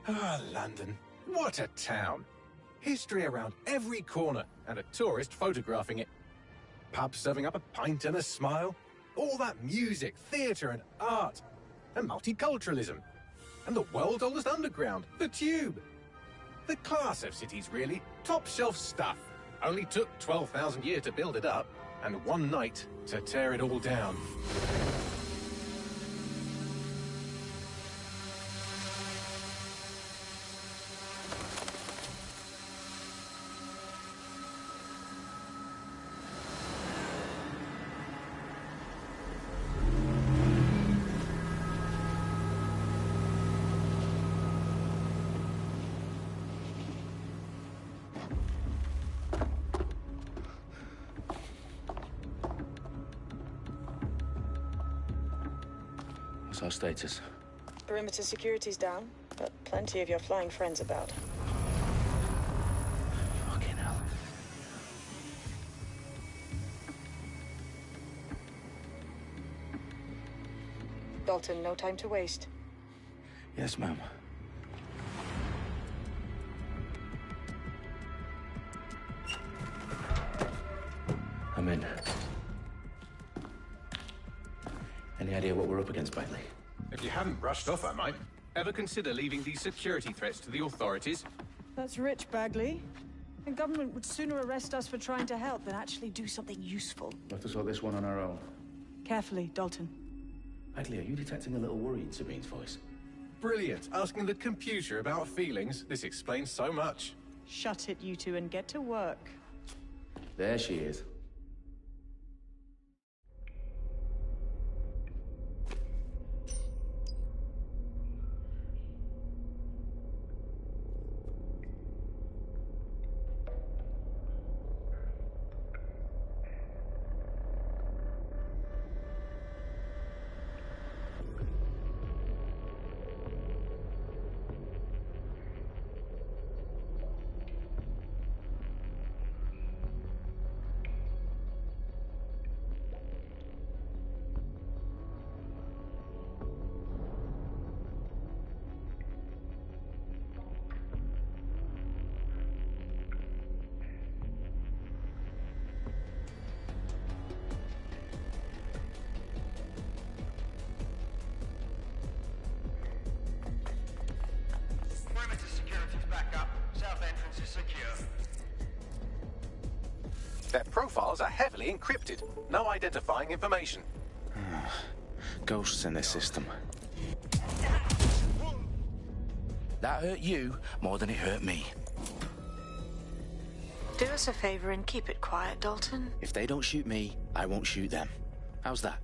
Ah, London. What a town. History around every corner, and a tourist photographing it. Pubs serving up a pint and a smile. All that music, theatre and art. And multiculturalism. And the world's oldest underground, the Tube. The class of cities, really. Top shelf stuff. Only took 12,000 years to build it up, and one night to tear it all down. What's our status? Perimeter security's down, but plenty of your flying friends about. Fucking hell. Dalton, no time to waste. Yes, ma'am. I'm in. Any idea what we're up against, Bagley? If you hadn't brushed off, I might. Ever consider leaving these security threats to the authorities? That's rich, Bagley. The government would sooner arrest us for trying to help than actually do something useful. We'll have to sort this one on our own. Carefully, Dalton. Bagley, are you detecting a little worry in Sabine's voice? Brilliant. Asking the computer about feelings. This explains so much. Shut it, you two, and get to work. There she is. Their profiles are heavily encrypted. No identifying information. Ghosts in this system. That hurt you more than it hurt me. Do us a favor and keep it quiet, Dalton. If they don't shoot me, I won't shoot them. How's that?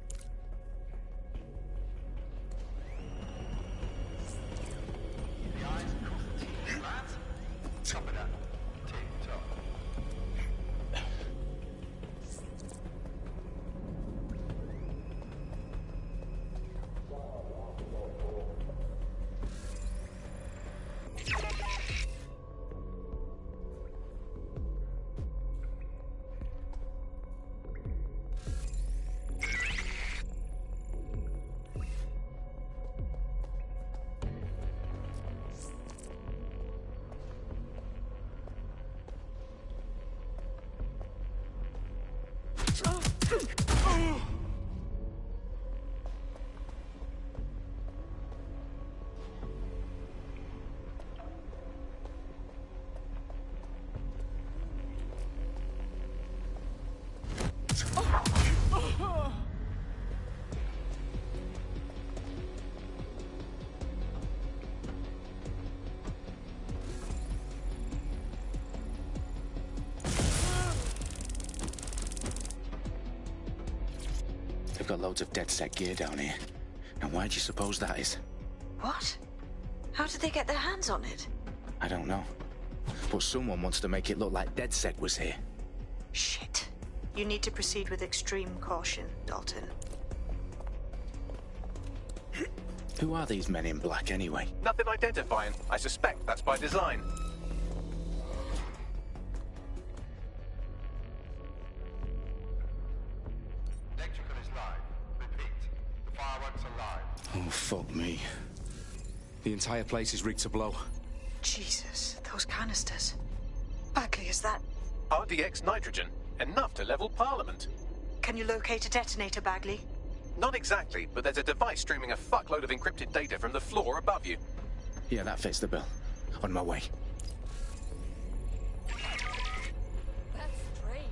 They've got loads of dead-set gear down here. Now, why do you suppose that is? What? How did they get their hands on it? I don't know. But someone wants to make it look like DedSec was here. Shit. You need to proceed with extreme caution, Dalton. Who are these men in black, anyway? Nothing identifying. I suspect that's by design. Oh, fuck me. The entire place is rigged to blow. Jesus, those canisters. Bagley, is that... RDX nitrogen. Enough to level Parliament. Can you locate a detonator, Bagley? Not exactly, but there's a device streaming a fuckload of encrypted data from the floor above you. Yeah, that fits the bill. On my way. That's strange.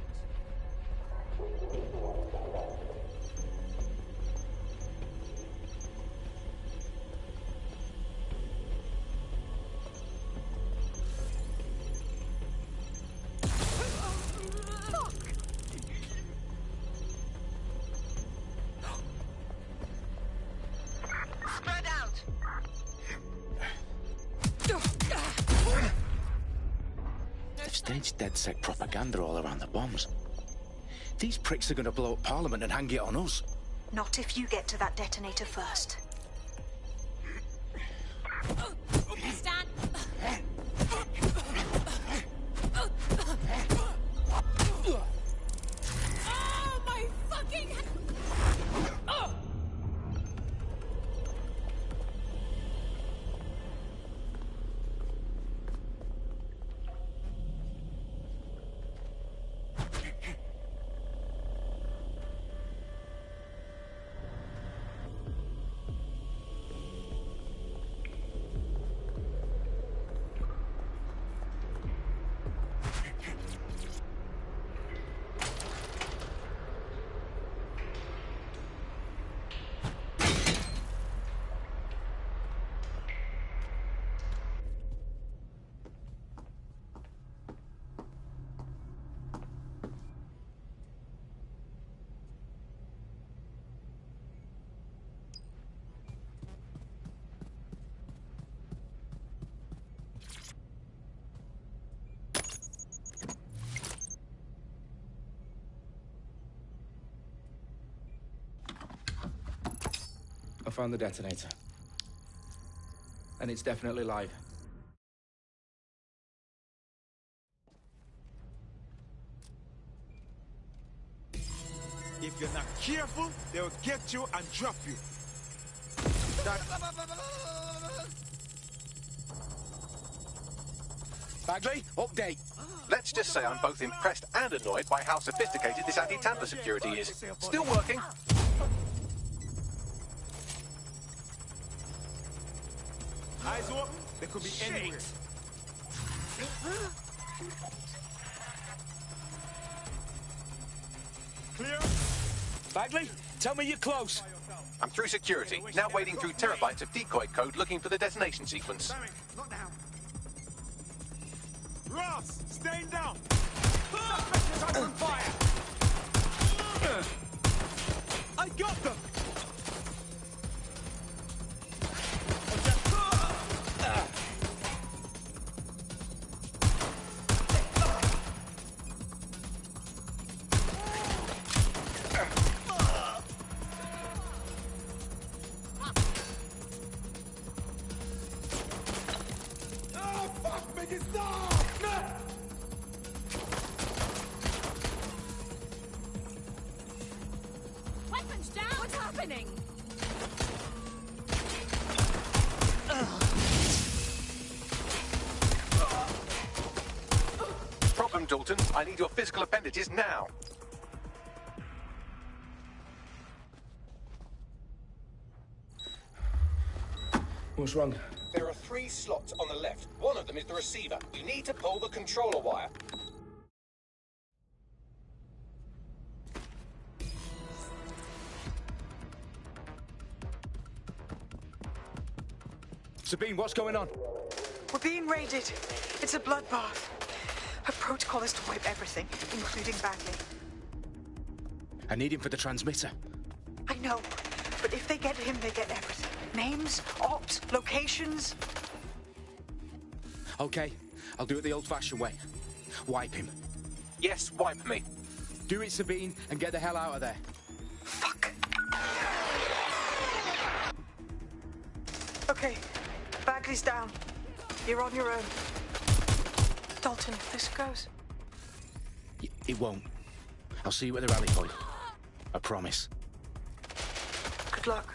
Spread out! They've staged DedSec propaganda all around the bombs. These pricks are going to blow up Parliament and hang it on us. Not if you get to that detonator first. Stand. Oh, my fucking... I found the detonator. And it's definitely live. If you're not careful, they'll get you and drop you. Bagley, update. Let's just say I'm both impressed and annoyed by how sophisticated this anti-tamper security is. Still working. Eyes open, they could be anywhere. Clear? Bagley, tell me you're close. I'm through security, now wading through terabytes of decoy code looking for the detonation sequence. Not down. Ross, staying down. Suspect is on fire. I got them. Oh, fuck, make it stop! Weapons down! What's happening? Problem, Dalton. I need your physical appendages now. What's wrong? There are 3 slots on the left. One of them is the receiver. You need to pull the controller wire. Sabine, what's going on? We're being raided. It's a bloodbath. Her protocol is to wipe everything, including Bagley. I need him for the transmitter. I know, but if they get him, they get everything. Names, ops, locations. Okay, I'll do it the old-fashioned way. Wipe him. Yes, wipe me. Do it, Sabine, and get the hell out of there. Fuck. Okay, Bagley's down. You're on your own. Dalton, if this goes... It won't. I'll see you at the rally point. I promise. Good luck.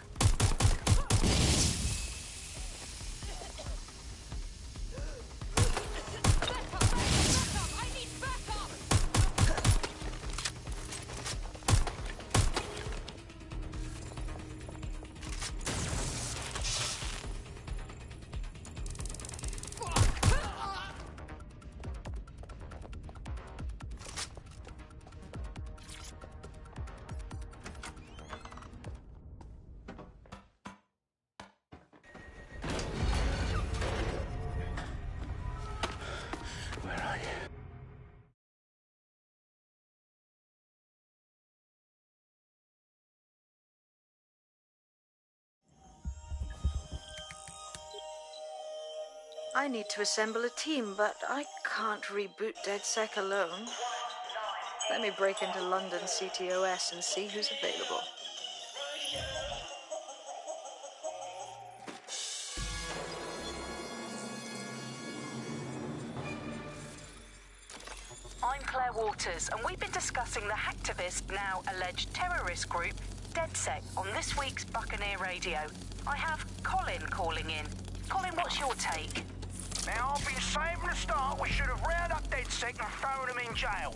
I need to assemble a team, but I can't reboot DedSec alone. Let me break into London CTOS and see who's available. I'm Claire Waters, and we've been discussing the hacktivist, now alleged terrorist group, DedSec, on this week's Buccaneer Radio. I have Colin calling in. Colin, what's your take? Now, I've been saying from the start we should have rounded up DedSec and thrown them in jail.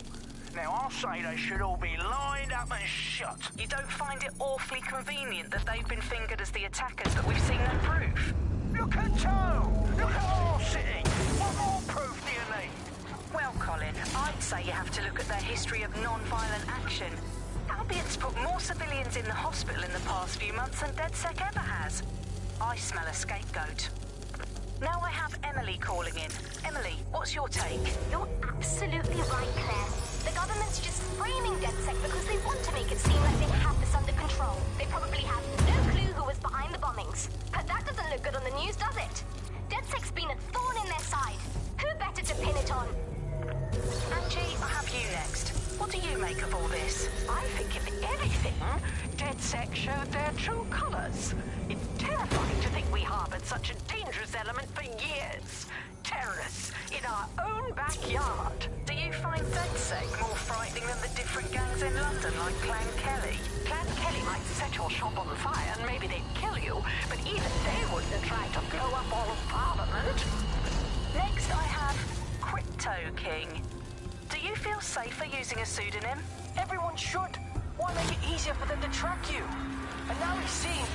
Now, I'll say they should all be lined up and shot. You don't find it awfully convenient that they've been fingered as the attackers, but we've seen no proof? Look at Toe! Look at our city! What more proof do you need? Well, Colin, I'd say you have to look at their history of non-violent action. Albion's put more civilians in the hospital in the past few months than DedSec ever has. I smell a scapegoat. Now I have Emily calling in. Emily, what's your take? You're absolutely right, Claire. The government's just framing DedSec because they want to make it seem like they have this under control. They probably have no clue who was behind the bombings. But that doesn't look good on the news, does it? DedSec's been a thorn in their side. Who better to pin it on? Angie, I have you next. What do you make of all this? I think, if anything, DedSec showed their true colors. It's terrifying to think we harbored such a dangerous element for years. Terrorists in our own backyard. Do you find DedSec more frightening than the different gangs in London, like Clan Kelly? Clan Kelly might set your shop on fire and maybe they'd kill you, but even they wouldn't try to blow up all of Parliament. Next, I have Crypto King. Do you feel safer using a pseudonym? Everyone should. Why make it easier for them to track you? And now we've seen...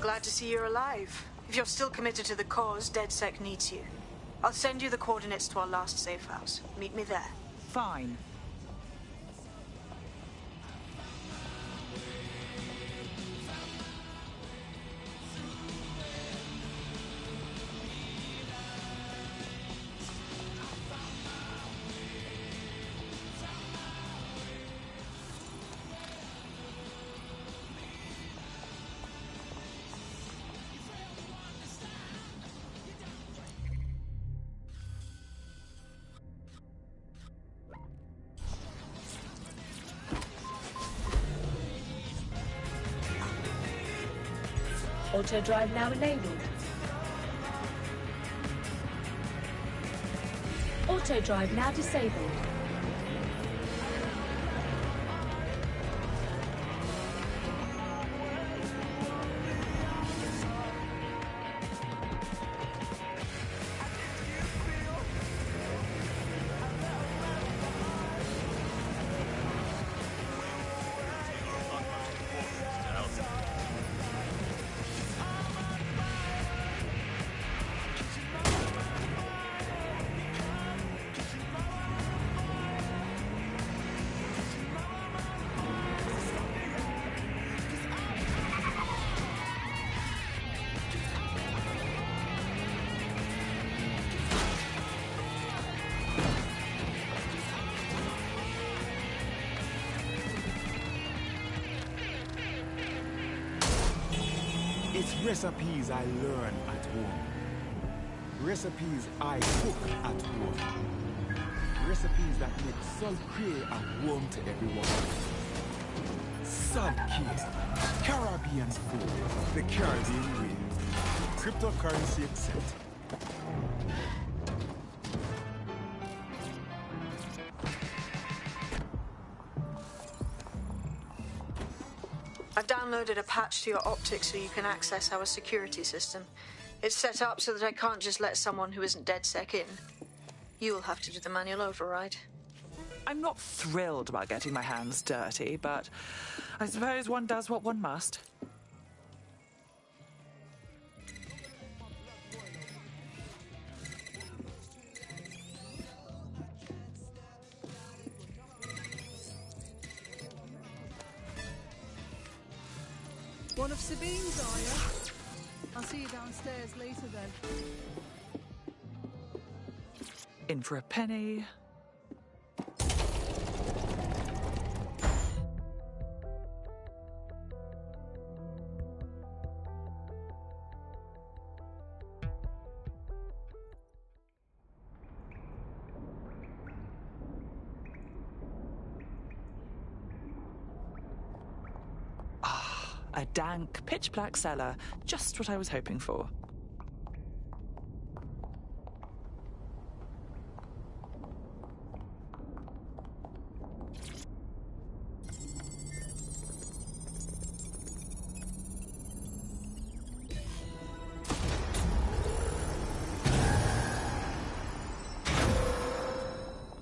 Glad to see you're alive. If you're still committed to the cause, DedSec needs you. I'll send you the coordinates to our last safe house. Meet me there. Fine. Auto drive now enabled. Auto drive now disabled. It's recipes I learn at home. Recipes I cook at home. Recipes that make sulcray and warm to everyone. Salt cakes, Caribbean food, the Caribbean way. Cryptocurrency accept. I've downloaded a patch to your optics so you can access our security system. It's set up so that I can't just let someone who isn't DedSec in. You'll have to do the manual override. I'm not thrilled about getting my hands dirty, but I suppose one does what one must. One of Sabine's, are you? I'll see you downstairs later then. In for a penny. A dank, pitch-black cellar. Just what I was hoping for.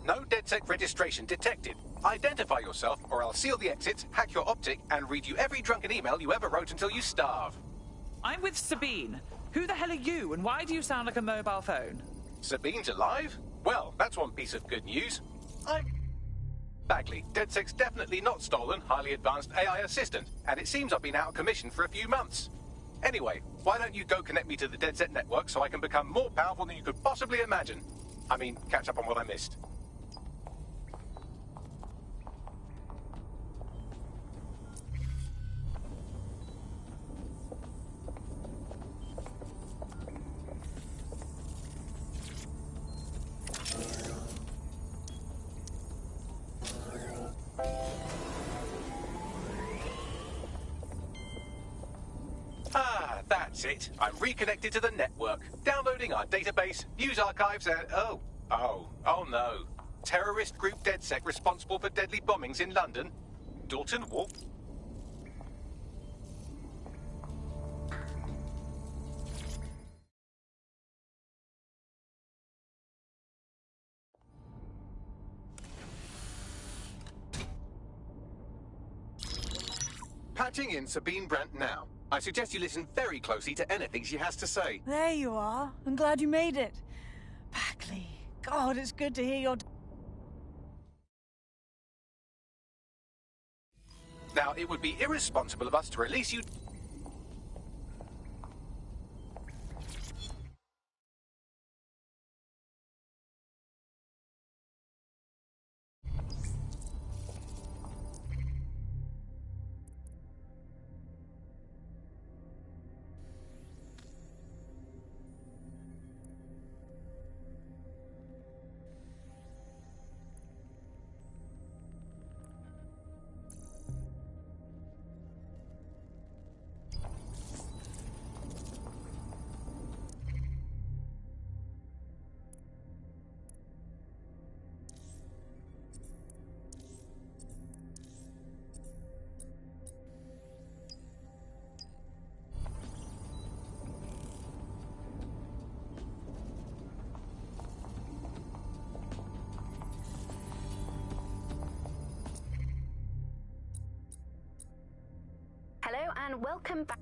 No DedSec registration detected. Identify yourself, or I'll seal the exits, hack your optic, and read you every drunken email you ever wrote until you starve. I'm with Sabine. Who the hell are you, and why do you sound like a mobile phone? Sabine's alive? Well, that's one piece of good news. I'm Bagley. DedSec's definitely not stolen, highly advanced AI assistant, and it seems I've been out of commission for a few months. Anyway, why don't you go connect me to the DedSec network so I can become more powerful than you could possibly imagine? I mean, catch up on what I missed. That's it. I'm reconnected to the network. Downloading our database, news archives, and... Oh no. Terrorist group DedSec responsible for deadly bombings in London? Dalton Wolf? Patching in Sabine Brandt now. I suggest you listen very closely to anything she has to say. There you are. I'm glad you made it. Bagley. God, it's good to hear your... Now, it would be irresponsible of us to release you... Hello and welcome back.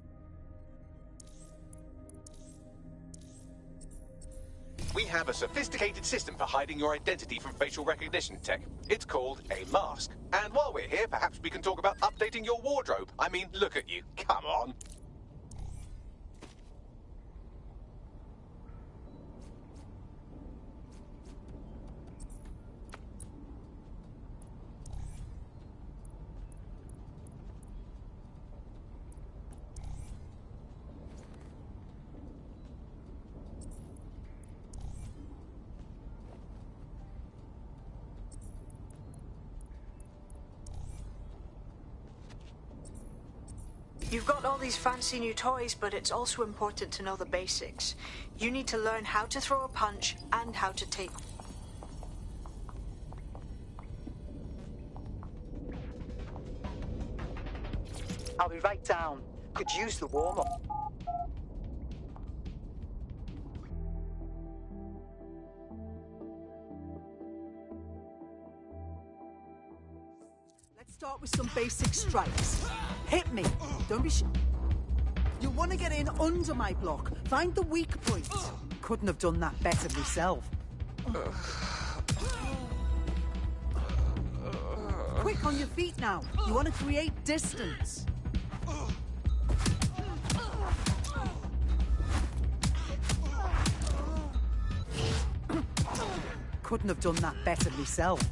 We have a sophisticated system for hiding your identity from facial recognition tech. It's called a mask. And while we're here, perhaps we can talk about updating your wardrobe. I mean, look at you. Come on. You've got all these fancy new toys, but it's also important to know the basics. You need to learn how to throw a punch and how to take. I'll be right down. Could use the warm-up. Let's start with some basic strikes. Hit me. Don't be You'll want to get in under my block. Find the weak point. Couldn't have done that better myself. Quick, on your feet now. You want to create distance. Couldn't have done that better myself.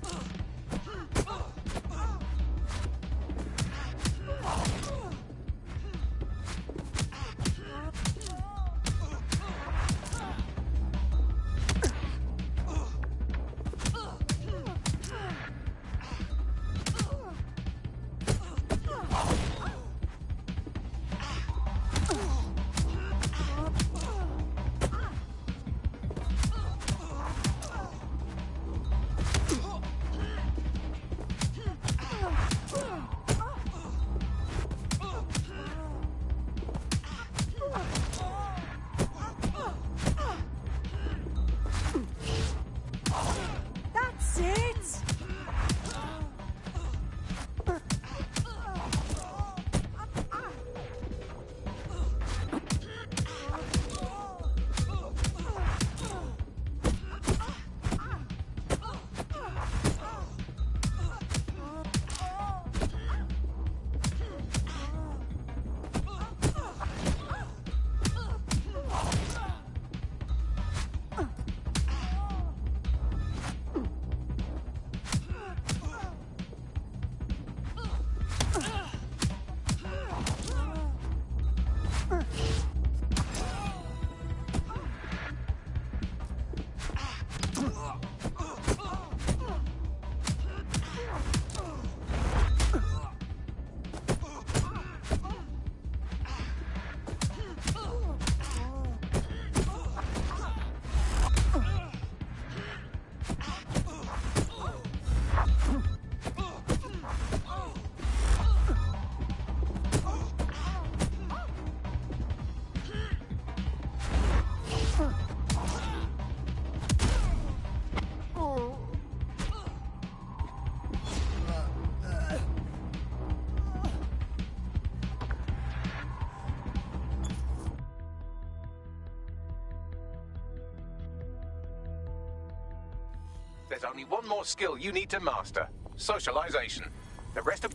There's only one more skill you need to master. Socialization. The rest of...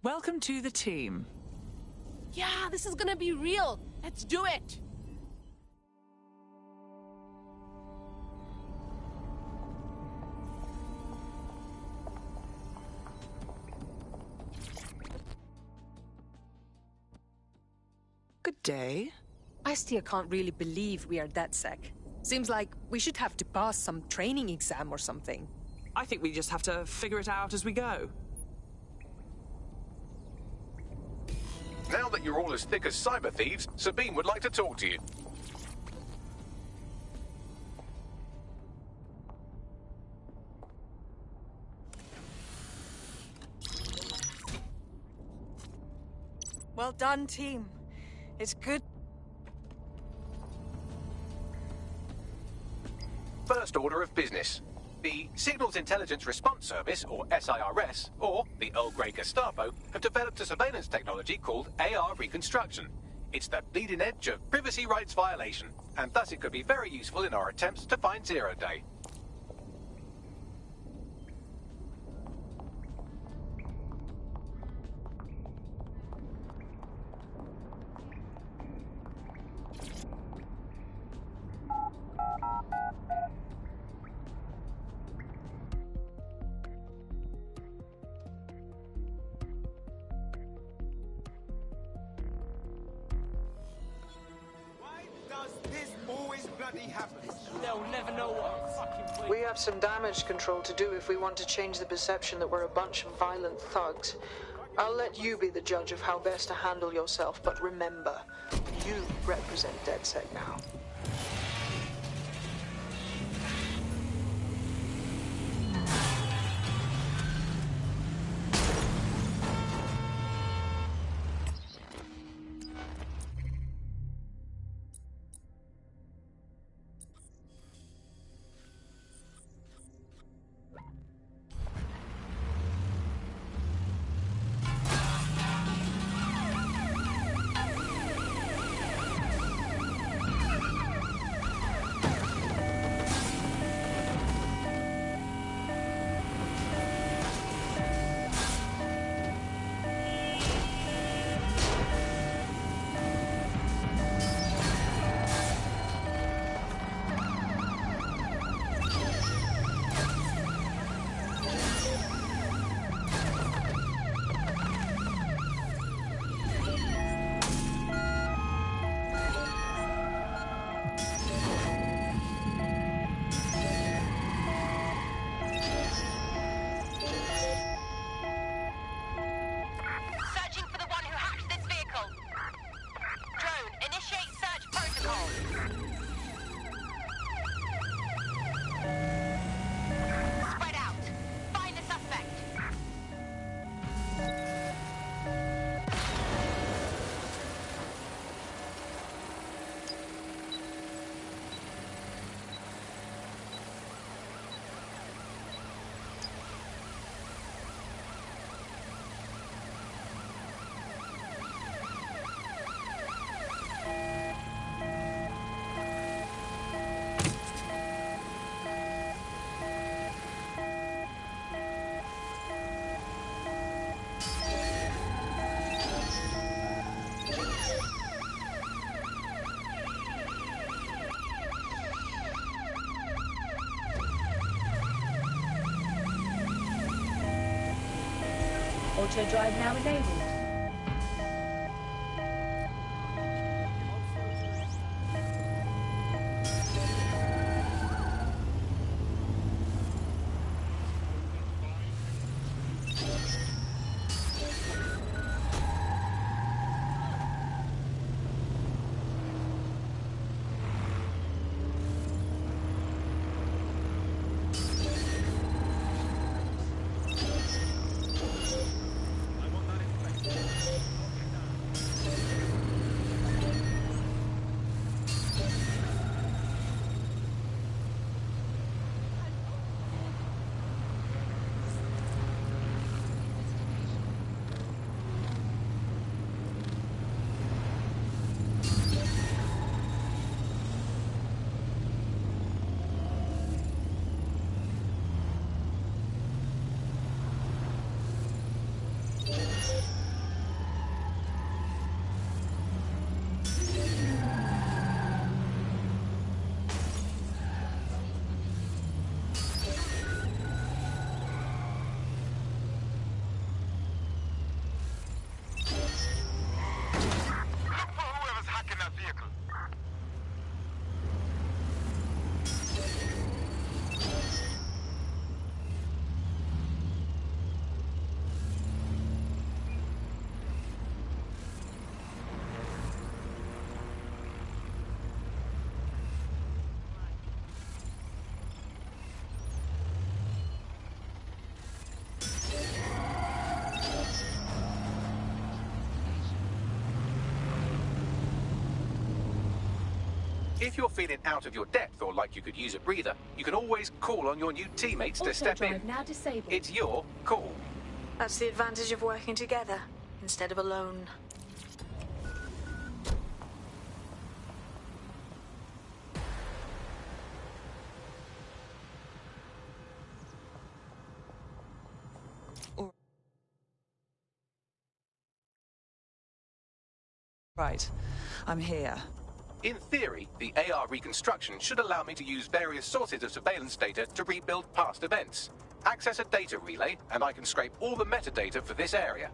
Welcome to the team. Yeah, this is gonna be real. Let's do it. Good day. I still can't really believe we are DedSec. Seems like we should have to pass some training exam or something. I think we just have to figure it out as we go. Now that you're all as thick as cyber thieves, Sabine would like to talk to you. Well done, team. It's good. First order of business. The Signals Intelligence Response Service, or SIRS, or the Earl Grey Gestapo, have developed a surveillance technology called AR Reconstruction. It's the bleeding edge of privacy rights violation, and thus it could be very useful in our attempts to find Zero Day. bloody happens, they'll never know what I'm fucking We have some damage control to do if we want to change the perception that we're a bunch of violent thugs. I'll let you be the judge of how best to handle yourself, but remember, you represent DedSec now. Searching for the one who hacked this vehicle. Drone, initiate search protocol. Spread out. Find the suspect. Auto drive now enabled. If you're feeling out of your depth or like you could use a breather, you can always call on your new teammates to step in. Now disabled. It's your call. That's the advantage of working together instead of alone. Right, I'm here. In theory, the AR reconstruction should allow me to use various sources of surveillance data to rebuild past events. Access a data relay, and I can scrape all the metadata for this area.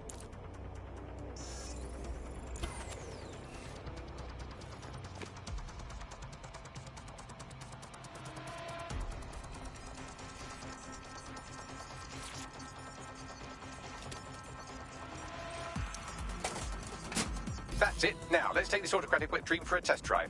it. Now, let's take this autocratic wet dream for a test drive.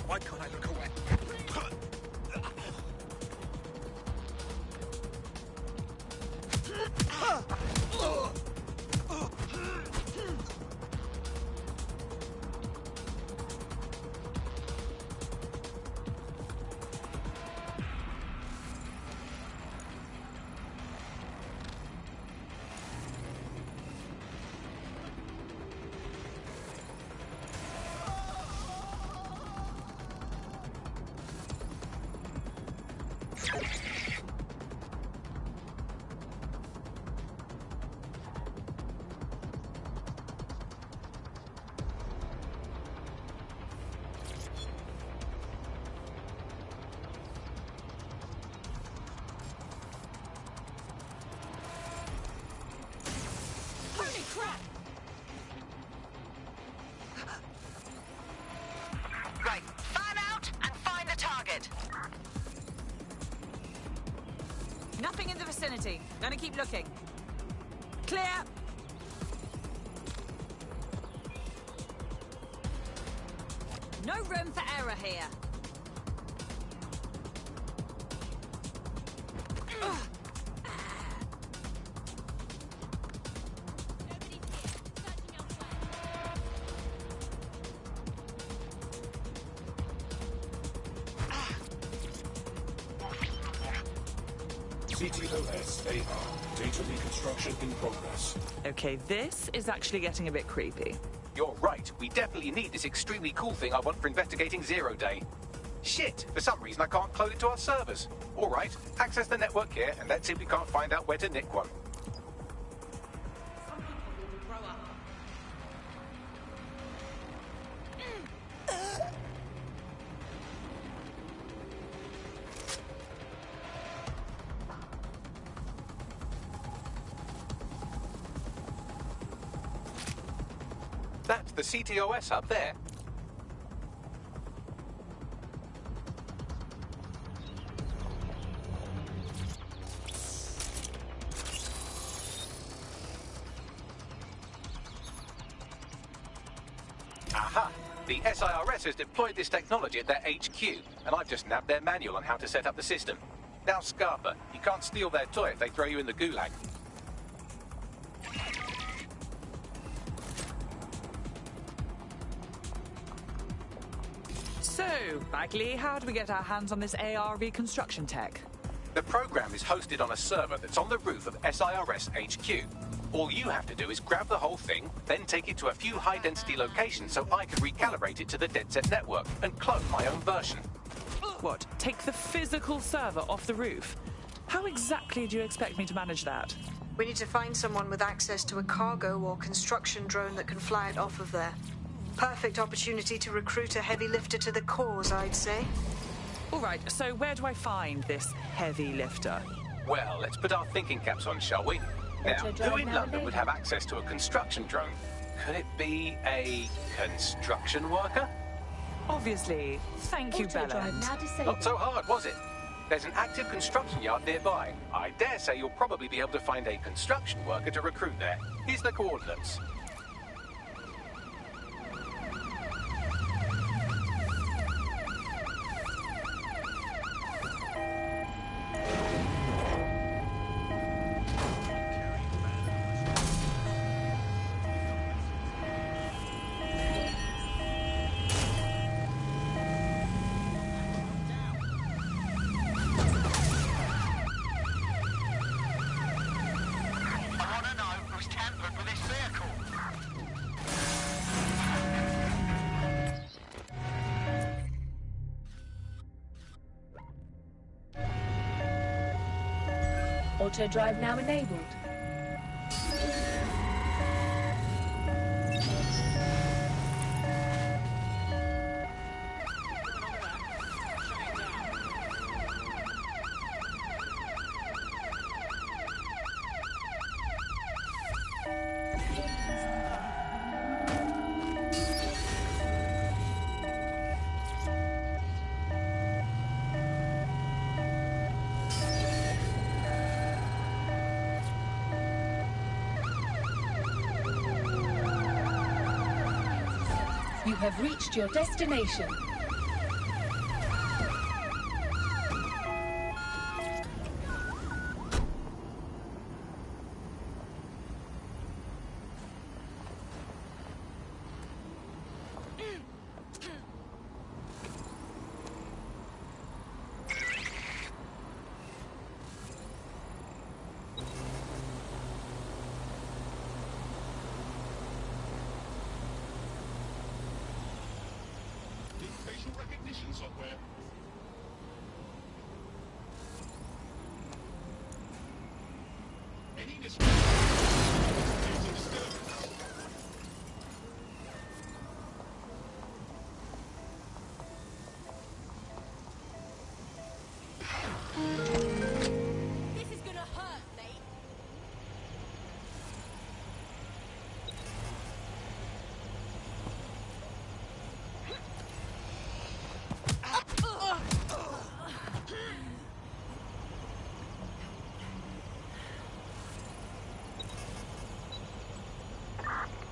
Why can't I look away? Right, fan out and find the target. Nothing in the vicinity. Gonna keep looking. Clear. No room for error here. CTOS AR. Data reconstruction in progress. Okay, this is actually getting a bit creepy. You're right. We definitely need this extremely cool thing I want for investigating Zero Day. Shit! For some reason I can't clone it to our servers. All right, access the network here, and let's see if we can't find out where to nick one. That's the CTOS up there. Aha! The SIRS has deployed this technology at their HQ, and I've just nabbed their manual on how to set up the system. Now, Scarpa, you can't steal their toy if they throw you in the gulag. So, Bagley, how do we get our hands on this AR reconstruction tech? The program is hosted on a server that's on the roof of SIRS HQ. All you have to do is grab the whole thing, then take it to a few high-density locations so I can recalibrate it to the DedSec network and clone my own version. What, take the physical server off the roof? How exactly do you expect me to manage that? We need to find someone with access to a cargo or construction drone that can fly it off of there. Perfect opportunity to recruit a heavy lifter to the cause, I'd say. All right, so where do I find this heavy lifter? Well, let's put our thinking caps on, shall we? Now, who in London would have access to a construction drone? Could it be a construction worker? Obviously. Thank you, Bella. Not so hard, was it? There's an active construction yard nearby. I dare say you'll probably be able to find a construction worker to recruit there. Here's the coordinates. Auto drive now enabled. You have reached your destination. Facial recognition software. Any This is gonna hurt, mate.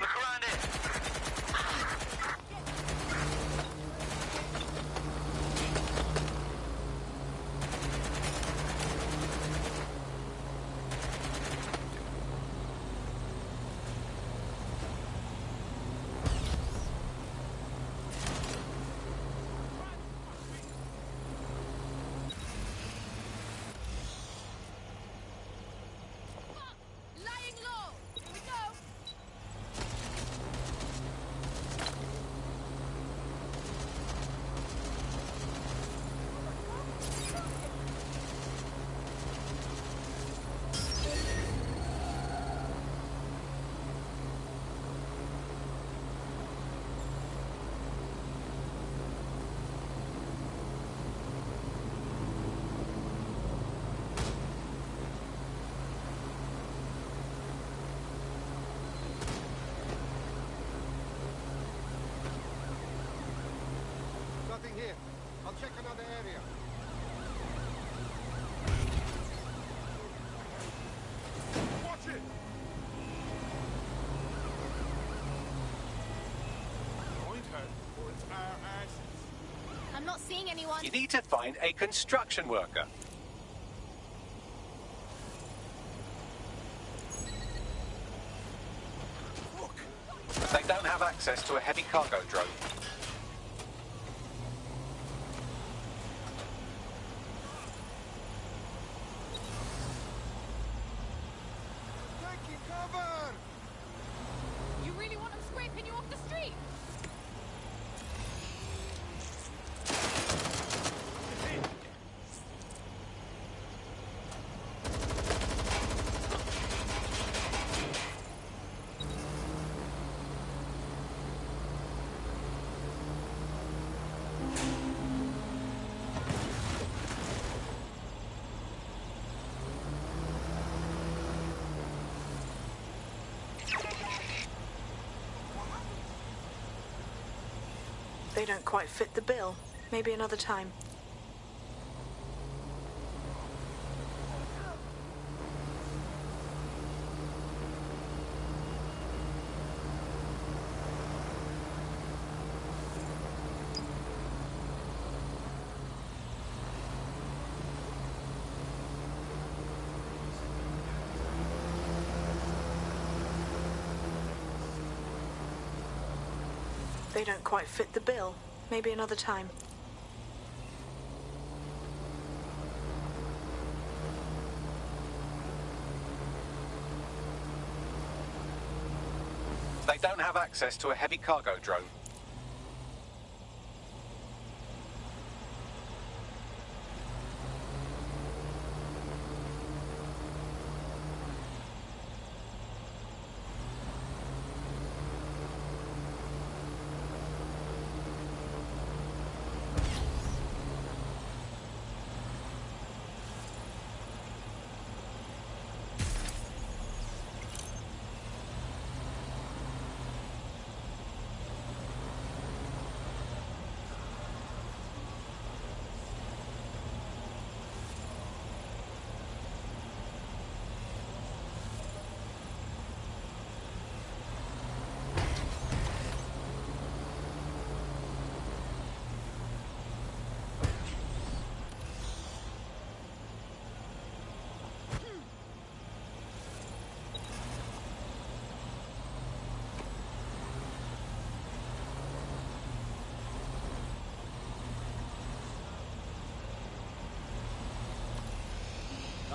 Look around here. Lying low. Here we go. Nothing here. I'll check another area. Watch it! Find her, or it's our asses. I'm not seeing anyone. You need to find a construction worker. They don't have access to a heavy cargo drone. Taking cover! You really want them scraping you off the street? They don't quite fit the bill. Maybe another time. They don't quite fit the bill. Maybe another time. They don't have access to a heavy cargo drone.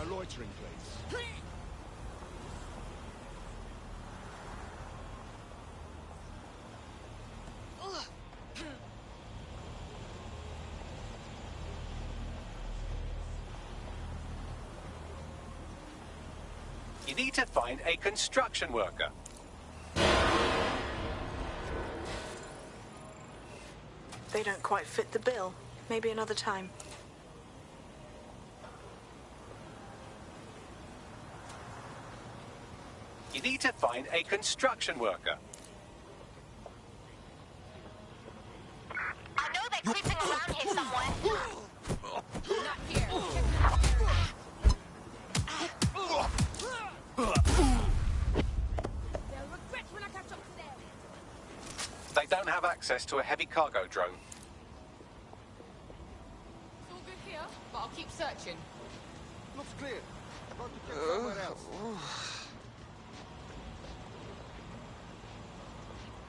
loitering, please. You need to find a construction worker. They don't quite fit the bill. Maybe another time. You need to find a construction worker. I know they're creeping around here somewhere. Not here. They'll regret when I catch up to them. They don't have access to a heavy cargo drone. It's all good here, but I'll keep searching. Looks clear. About to check somewhere else.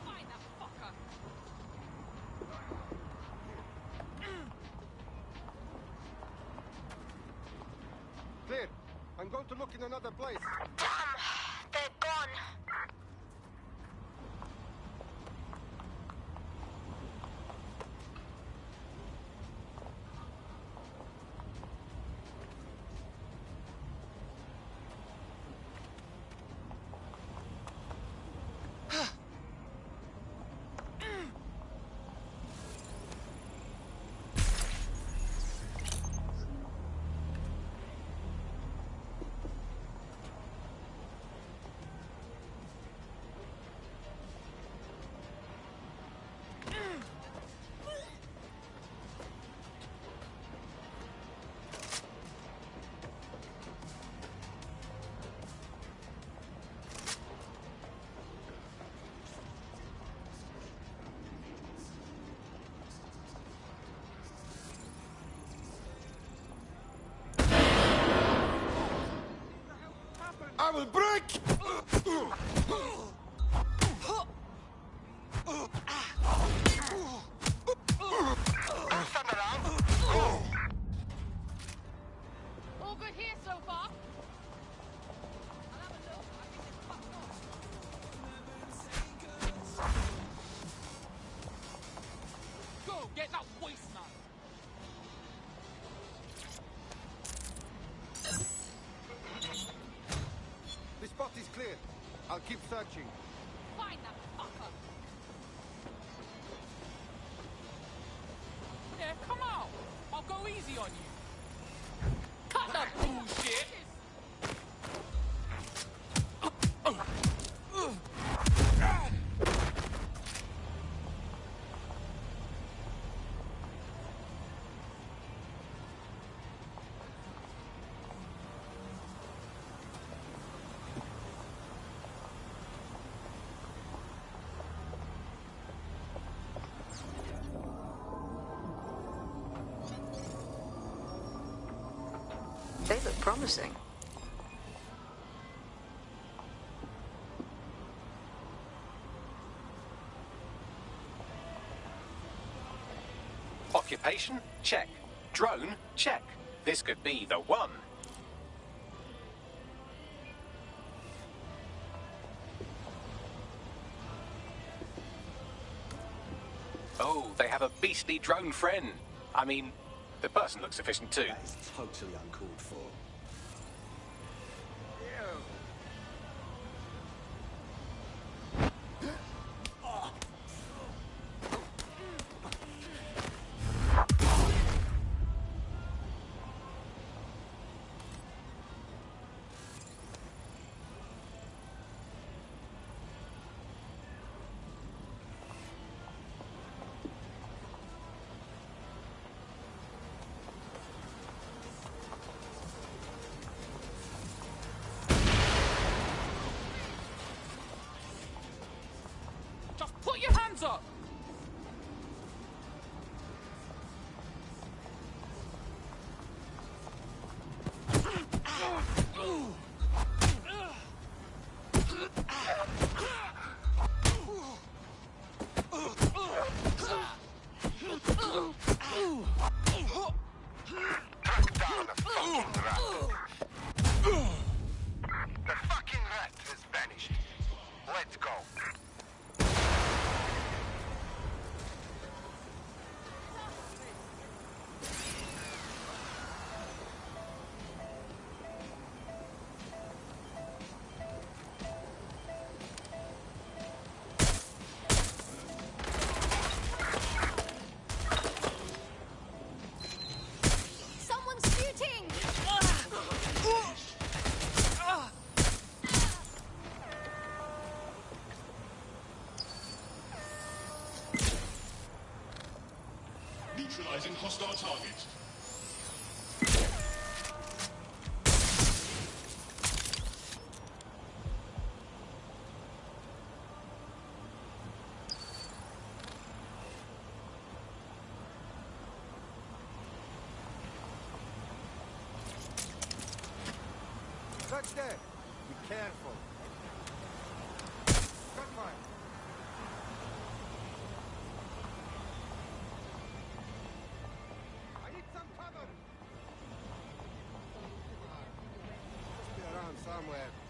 Find that fucker. Clear. I'm going to look in another place. Damn, they're gone. I will break! All good here so far. I'll have a look. I think it's fucked off. Go, get that waste man. The spot is clear. I'll keep searching. Find that fucker. Yeah, come out. I'll go easy on you. Cut that bullshit. They look promising. Occupation? Check. Drone? Check. This could be the one. Oh, they have a beastly drone friend. I mean, the person looks efficient too. That is totally uncalled for. Just put your hands up. Track down the fucking rat. Neutralizing hostile target. Touch there. Be careful. Gunfire. I need some cover. Must be around somewhere.